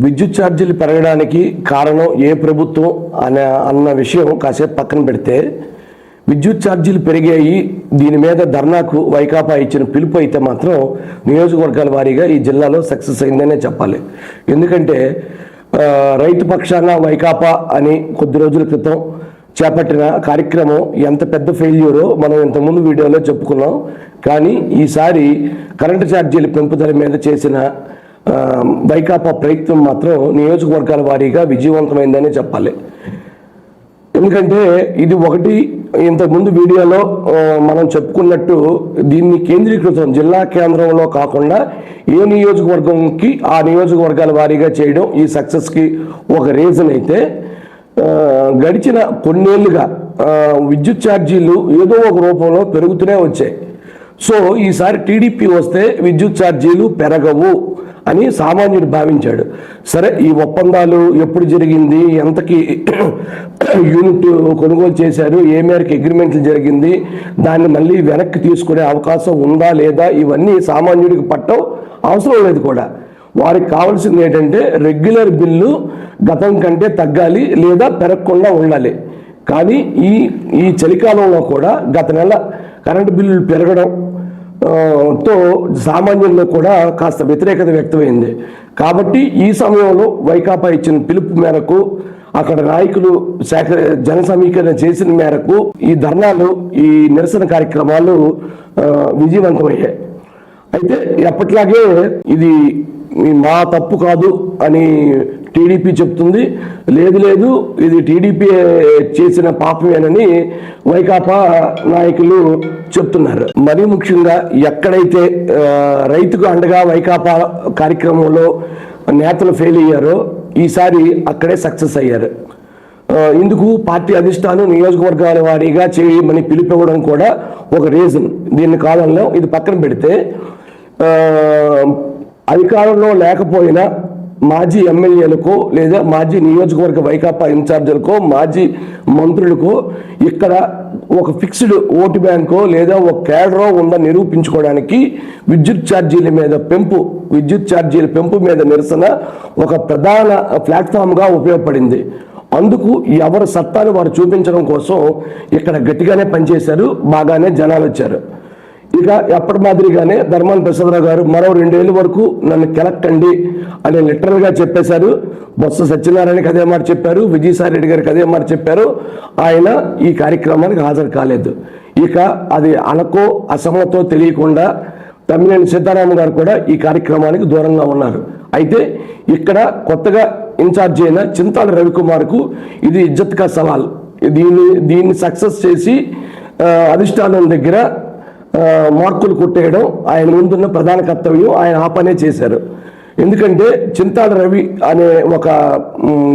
విద్యుత్ ఛార్జీలు పెరగడానికి కారణం ఏ ప్రభుత్వం అన్న విషయం కాసేపు పక్కన పెడితే, విద్యుత్ ఛార్జీలు పెరిగాయి, దీని మీద ధర్నాకు వైకాపా ఇచ్చిన పిలుపు అయితే మాత్రం నియోజకవర్గాల వారీగా ఈ జిల్లాలో సక్సెస్ అయిందనే చెప్పాలి. ఎందుకంటే రైతు పక్షాన వైకాపా అని కొద్ది రోజుల క్రితం చేపట్టిన కార్యక్రమం ఎంత పెద్ద ఫెయిల్యూరో మనం ఇంతకుముందు వీడియోలో చెప్పుకున్నాం. కానీ ఈసారి కరెంటు ఛార్జీల పెంపుదల మీద చేసిన వైకాపా ప్రయత్నం మాత్రం నియోజకవర్గాల వారీగా విజయవంతమైందనే చెప్పాలి. ఎందుకంటే ఇది ఒకటి, ఇంతకుముందు వీడియోలో మనం చెప్పుకున్నట్టు దీన్ని కేంద్రీకృతం జిల్లా కేంద్రంలో కాకుండా ఏ నియోజకవర్గంకి ఆ నియోజకవర్గాల వారీగా చేయడం ఈ సక్సెస్కి ఒక రీజన్ అయితే, గడిచిన కొన్నేళ్లుగా విద్యుత్ ఛార్జీలు ఏదో ఒక రూపంలో పెరుగుతూనే వచ్చాయి. సో ఈసారి టీడీపీ వస్తే విద్యుత్ ఛార్జీలు పెరగవు అని సామాన్యుడు భావించాడు. సరే, ఈ ఒప్పందాలు ఎప్పుడు జరిగింది, ఎంతకి యూనిట్ కొనుగోలు చేశారు, ఏ మేరకు అగ్రిమెంట్లు జరిగింది, దాన్ని మళ్ళీ వెనక్కి తీసుకునే అవకాశం ఉందా లేదా, ఇవన్నీ సామాన్యుడికి పట్టడం అవసరం లేదు కూడా. వారికి కావాల్సింది ఏంటంటే రెగ్యులర్ బిల్లు గతం కంటే తగ్గాలి లేదా పెరగకుండా ఉండాలి. కానీ ఈ చలికాలంలో కూడా గత నెల కరెంటు బిల్లులు పెరగడం తో సామాన్యుల్లో కూడా కాస్త వ్యతిరేకత వ్యక్తమైంది. కాబట్టి ఈ సమయంలో వైకాపా ఇచ్చిన పిలుపు మేరకు, అక్కడ నాయకులు జన సమీకరణ చేసిన మేరకు ఈ ధర్నాలు, ఈ నిరసన కార్యక్రమాలు విజయవంతమయ్యాయి. అయితే ఎప్పట్లాగే ఇది మా తప్పు కాదు అని టీడీపీ చెప్తుంది. లేదు ఇది టీడీపీ చేసిన పాపమేనని వైకాపా నాయకులు చెప్తున్నారు. మరీ ముఖ్యంగా ఎక్కడైతే రైతుకు అండగా వైకాపా కార్యక్రమంలో నేతలు ఫెయిల్ అయ్యారో ఈసారి అక్కడే సక్సెస్ అయ్యారు. ఇందుకు పార్టీ అధిష్టానం నియోజకవర్గాల వారీగా చేయమని పిలిపివ్వడం కూడా ఒక రీజన్. దీన్ని కాలంలో ఇది పక్కన పెడితే, అధికారంలో లేకపోయినా మాజీ ఎమ్మెల్యేలకో లేదా మాజీ నియోజకవర్గ వైకాపా ఇన్ఛార్జీలకో మాజీ మంత్రులకో ఇక్కడ ఒక ఫిక్స్డ్ ఓటు బ్యాంకో లేదా ఒక కేడరో ఉందని నిరూపించుకోవడానికి విద్యుత్ ఛార్జీల పెంపు మీద నిరసన ఒక ప్రధాన ప్లాట్ఫామ్గా ఉపయోగపడింది. అందుకు ఎవరి సత్తాను వారు చూపించడం కోసం ఇక్కడ గట్టిగానే పనిచేశారు, బాగానే జనాలు వచ్చారు. ఇక ఎప్పటి మాదిరిగానే ధర్మాన ప్రసాదరావు గారు మరో 2 ఏళ్ళ వరకు నన్ను కెలక్టండి అని లిటరల్గా చెప్పేశారు. బొత్స సత్యనారాయణకి అదే మాట చెప్పారు, విజయసాయి రెడ్డి గారికి అదే మాట చెప్పారు. ఆయన ఈ కార్యక్రమానికి హాజరు కాలేదు. ఇక అది అనకో అసమతో తెలియకుండా తమ్మినేని సీతారామ గారు కూడా ఈ కార్యక్రమానికి దూరంగా ఉన్నారు. అయితే ఇక్కడ కొత్తగా ఇన్ఛార్జ్ అయిన చింతాల రవికుమార్కు ఇది ఇజ్జత్ కా సవాల్. దీన్ని సక్సెస్ చేసి అధిష్టానం దగ్గర మార్కులు కొట్టేయడం ఆయన ముందున్న ప్రధాన కర్తవ్యం. ఆయన ఆ పనే చేశారు. ఎందుకంటే చింతాల రవి అనే ఒక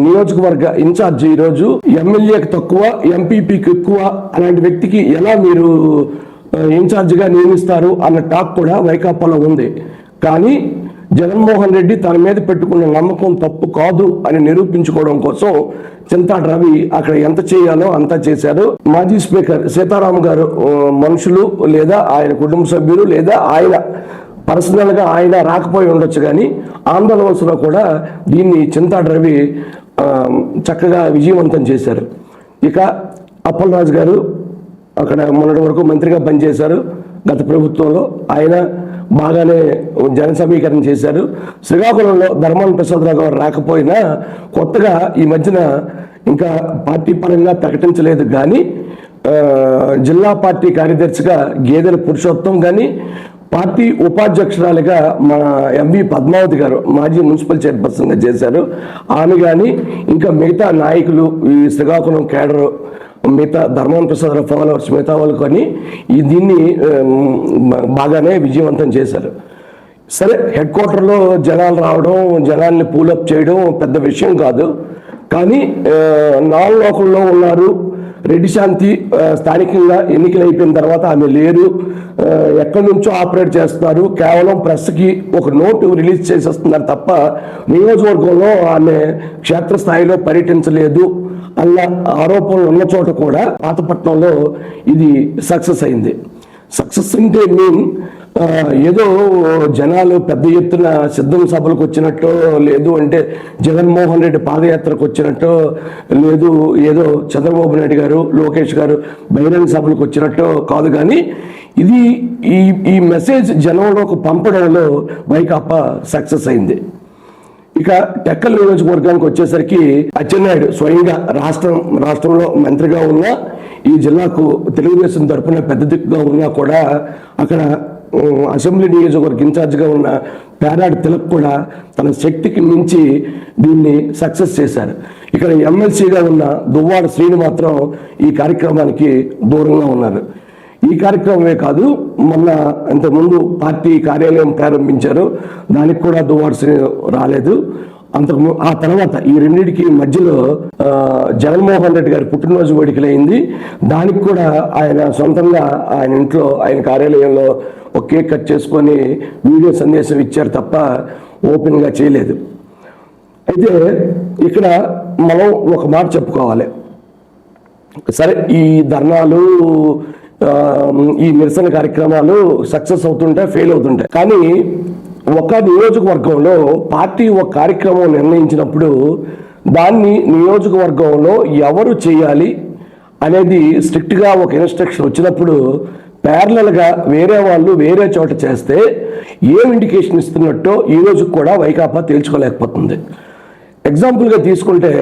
నియోజకవర్గ ఇన్ఛార్జి ఈరోజు ఎమ్మెల్యేకి తక్కువ, ఎంపీపీకి ఎక్కువ, అలాంటి వ్యక్తికి ఎలా మీరు ఇన్ఛార్జిగా నియమిస్తారు అన్న టాక్ కూడా వైకాపాలో ఉంది. కానీ జగన్మోహన్ రెడ్డి తన మీద పెట్టుకున్న నమ్మకం తప్పు కాదు అని నిరూపించుకోవడం కోసం చింతాడు రవి అక్కడ ఎంత చేయాలో అంతా చేశారు. మాజీ స్పీకర్ సీతారాం గారు మనుషులు లేదా ఆయన కుటుంబ సభ్యులు లేదా ఆయన పర్సనల్గా ఆయన రాకపోయి ఉండొచ్చు, కానీ ఆంధ్రవలసలో కూడా దీన్ని చింతాడు రవి చక్కగా విజయవంతం చేశారు. ఇక అప్పలరాజు గారు అక్కడ మొన్నటి వరకు మంత్రిగా పనిచేశారు గత ప్రభుత్వంలో. ఆయన బాగానే జన సమీకరణ చేశారు. శ్రీకాకుళంలో ధర్మాన ప్రసాదరావు గారు రాకపోయినా కొత్తగా ఈ మధ్యన ఇంకా పార్టీ పరంగా ప్రకటించలేదు, కానీ జిల్లా పార్టీ కార్యదర్శిగా గేదెల పురుషోత్తం కానీ, పార్టీ ఉపాధ్యక్షురాలుగా మన ఎంవి పద్మావతి గారు మాజీ మున్సిపల్ చైర్పర్సన్గా చేశారు. ఆమె కానీ ఇంకా మిగతా నాయకులు ఈ శ్రీకాకుళం కేడరు మిగతా ధర్మాన ప్రసాదరావు ఫాలోవర్స్ మిగతా వాళ్ళు కానీ దీన్ని బాగానే విజయవంతం చేశారు. సరే, హెడ్ క్వార్టర్లో జనాలు రావడం, జనాల్ని పూలప్ చేయడం పెద్ద విషయం కాదు. కానీ నాన్ లోకల్లో ఉన్నారు. రెడ్డి శాంతి స్థానికంగా ఎన్నికలు అయిపోయిన తర్వాత ఆమె లేరు, ఎక్కడి నుంచో ఆపరేట్ చేస్తున్నారు. కేవలం ప్రెస్కి ఒక నోటు రిలీజ్ చేసేస్తున్నారు తప్ప నియోజకవర్గంలో ఆమె క్షేత్రస్థాయిలో పర్యటించలేదు అన్న ఆరోపణలు ఉన్న చోట కూడా పాతపట్నంలో ఇది సక్సెస్ అయింది. సక్సెస్ అంటే ఏదో జనాలు పెద్ద ఎత్తున సిద్ధం సభలకు వచ్చినట్టు, లేదు అంటే జగన్మోహన్ రెడ్డి పాదయాత్రకు వచ్చినట్టు, లేదు ఏదో చంద్రబాబు నాయుడు గారు లోకేష్ గారు బహిరంగ సభలకు వచ్చినట్టు కాదు. కానీ ఇది ఈ మెసేజ్ జనంలోకి పంపడంలో వైకాపా సక్సెస్ అయింది. ఇక టెక్కల్ నియోజకవర్గానికి వచ్చేసరికి అచ్చెన్నాయుడు స్వయంగా రాష్ట్రంలో మంత్రిగా ఉన్న, ఈ జిల్లాకు తెలుగుదేశం తరఫున పెద్ద దిక్కుగా ఉన్నా కూడా అక్కడ అసెంబ్లీ నియోజకవర్గ ఇన్ఛార్జిగా ఉన్న పేరాడి తిలక్ కూడా తన శక్తికి మించి దీన్ని సక్సెస్ చేశారు. ఇక్కడ ఎమ్మెల్సీగా ఉన్న దువ్వాడ శ్రీను మాత్రం ఈ కార్యక్రమానికి దూరంగా ఉన్నారు. ఈ కార్యక్రమమే కాదు, మొన్న ఇంతకుముందు పార్టీ కార్యాలయం ప్రారంభించారు, దానికి కూడా దువ్వాడ శ్రీను రాలేదు. ఆ తర్వాత ఈ రెండింటికి మధ్యలో జగన్మోహన్ రెడ్డి గారి పుట్టినరోజు వేడుకలు అయింది. దానికి కూడా ఆయన సొంతంగా ఆయన ఇంట్లో ఆయన కార్యాలయంలో ఒక కేక్ కట్ చేసుకొని వీడియో సందేశం ఇచ్చారు తప్ప ఓపెన్గా చేయలేదు. అయితే ఇక్కడ మనం ఒక మాట చెప్పుకోవాలి. సరే, ఈ ధర్నాలు ఈ నిరసన కార్యక్రమాలు సక్సెస్ అవుతుంటాయి, ఫెయిల్ అవుతుంటాయి. కానీ ఒక నియోజకవర్గంలో పార్టీ ఒక కార్యక్రమం నిర్ణయించినప్పుడు దాన్ని నియోజకవర్గంలో ఎవరు చేయాలి అనేది స్ట్రిక్ట్గా ఒక ఇన్స్ట్రక్షన్ వచ్చినప్పుడు ప్యారలల్గా వేరే వాళ్ళు వేరే చోట చేస్తే ఏం ఇండికేషన్ ఇస్తున్నట్టో ఈ రోజు కూడా వైకాపా తేల్చుకోలేకపోతుంది. ఎగ్జాంపుల్గా తీసుకుంటే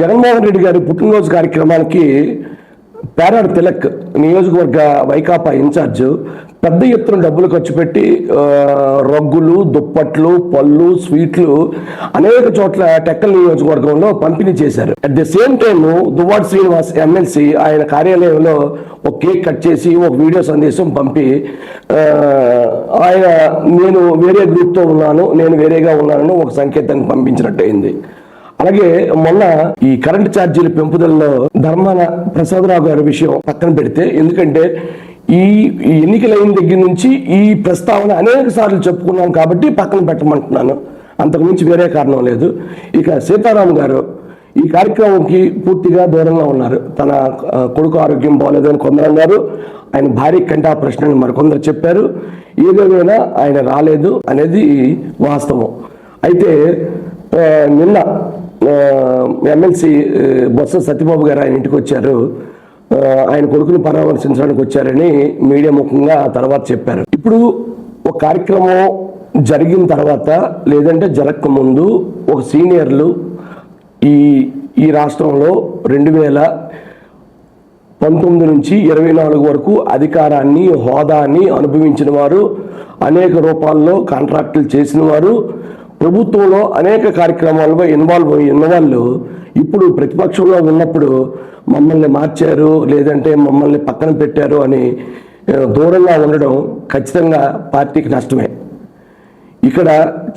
జగన్మోహన్ రెడ్డి గారి పుట్టినరోజు కార్యక్రమానికి పేరాడు తిలక్ నియోజకవర్గ వైకాపా ఇన్ఛార్జ్ పెద్ద ఎత్తున డబ్బులు ఖర్చు పెట్టి రగ్గులు, దుప్పట్లు, పళ్ళు, స్వీట్లు అనేక చోట్ల టెక్కల్ నియోజకవర్గంలో పంపిణీ చేశారు. At the same time Duvvada Srinivas MLC ఆయన కార్యాలయంలో ఒక కేక్ కట్ చేసి ఒక వీడియో సందేశం పంపి ఆయన నేను వేరే గ్రూప్తో ఉన్నాను, నేను వేరేగా ఉన్నానని ఒక సంకేతాన్ని పంపించినట్టు అయింది. అలాగే మొన్న ఈ కరెంట్ ఛార్జీల పెంపుదలలో ధర్మాన ప్రసాదరావు గారి విషయం పక్కన పెడితే, ఎందుకంటే ఈ ఎన్నికలైన దగ్గర నుంచి ఈ ప్రస్తావన అనేక సార్లు చెప్పుకున్నాం కాబట్టి పక్కన పెట్టమంటున్నాను, అంతకుమించి వేరే కారణం లేదు. ఇక సీతారాం గారు ఈ కార్యక్రమంకి పూర్తిగా దూరంగా ఉన్నారు. తన కొడుకు ఆరోగ్యం బాగోలేదని కొందరు అన్నారు, ఆయన భార్య కంటే ఆ ప్రశ్నని మరికొందరు చెప్పారు. ఏదేమైనా ఆయన రాలేదు అనేది వాస్తవం. అయితే నిన్న ఎమ్మెల్సీ బొత్స సత్యబాబు గారు ఆయన ఇంటికి వచ్చారు. ఆయన కొడుకుని పరామర్శించడానికి వచ్చారని మీడియా ముఖంగా తర్వాత చెప్పారు. ఇప్పుడు ఒక కార్యక్రమం జరిగిన తర్వాత లేదంటే జరగక ముందు ఒక సీనియర్లు ఈ రాష్ట్రంలో 2019 నుంచి 24 వరకు అధికారాన్ని, హోదాని అనుభవించిన వారు, అనేక రూపాల్లో కాంట్రాక్టులు చేసిన వారు, ప్రభుత్వంలో అనేక కార్యక్రమాల్లో ఇన్వాల్వ్ అయిన వాళ్ళు ఇప్పుడు ప్రతిపక్షంలో ఉన్నప్పుడు మమ్మల్ని మార్చారు లేదంటే మమ్మల్ని పక్కన పెట్టారు అని దూరంగా ఉండడం ఖచ్చితంగా పార్టీకి నష్టమే. ఇక్కడ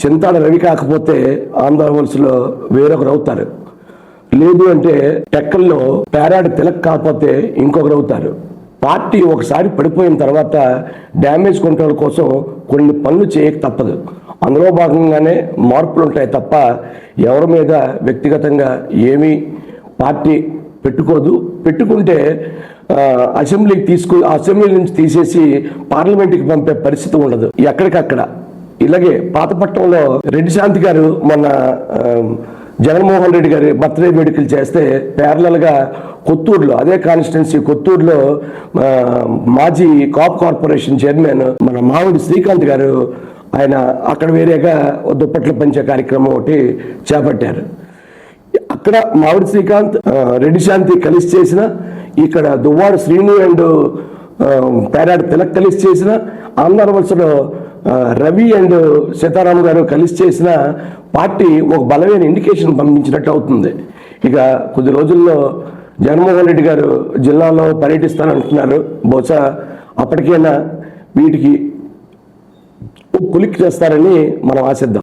చింతాడ రవి కాకపోతే ఆంధ్రవలసలో వేరొకరు అవుతారు, లేదు అంటే టెక్కల్లో పేరాడి తిలక్ కాకపోతే ఇంకొకరు అవుతారు. పార్టీ ఒకసారి పడిపోయిన తర్వాత డ్యామేజ్ కంట్రోల్ కోసం కొన్ని పనులు చేయక తప్పదు. అందులో భాగంగానే మార్పులు ఉంటాయి తప్ప ఎవరి మీద వ్యక్తిగతంగా ఏమీ పార్టీ పెట్టుకోదు. పెట్టుకుంటే అసెంబ్లీ నుంచి తీసేసి పార్లమెంట్కి పంపే పరిస్థితి ఉండదు ఎక్కడికక్కడ. ఇలాగే పాతపట్నంలో రెడ్డి శాంతి గారు మొన్న జగన్మోహన్ రెడ్డి గారి బర్త్డే వేడుకలు చేస్తే ప్యారలల్గా కొత్తూరులో, అదే కాన్స్టిట్యున్సీ కొత్తూరులో మాజీ కాప్ కార్పొరేషన్ చైర్మన్ మన మామిడి శ్రీకాంత్ గారు ఆయన అక్కడ వేరేగా దుప్పట్లు పంచే కార్యక్రమం ఒకటి చేపట్టారు. అక్కడ మామిడి శ్రీకాంత్, రెడ్డి శాంతి కలిసి చేసిన, ఇక్కడ దువ్వాడ శ్రీను అండ్ పేరాడు తిలక్ కలిసి చేసిన, ఆంధ్రవలసలో రవి అండ్ సీతారాం గారు కలిసి చేసిన పార్టీ ఒక బలమైన ఇండికేషన్ పంపించినట్టు అవుతుంది. ఇక కొద్ది రోజుల్లో జగన్మోహన్ రెడ్డి గారు జిల్లాలో పర్యటిస్తానంటున్నారు. బహుశా అప్పటికైనా వీటికి కొలిక్కి చేస్తారని మనం ఆశిద్దాం.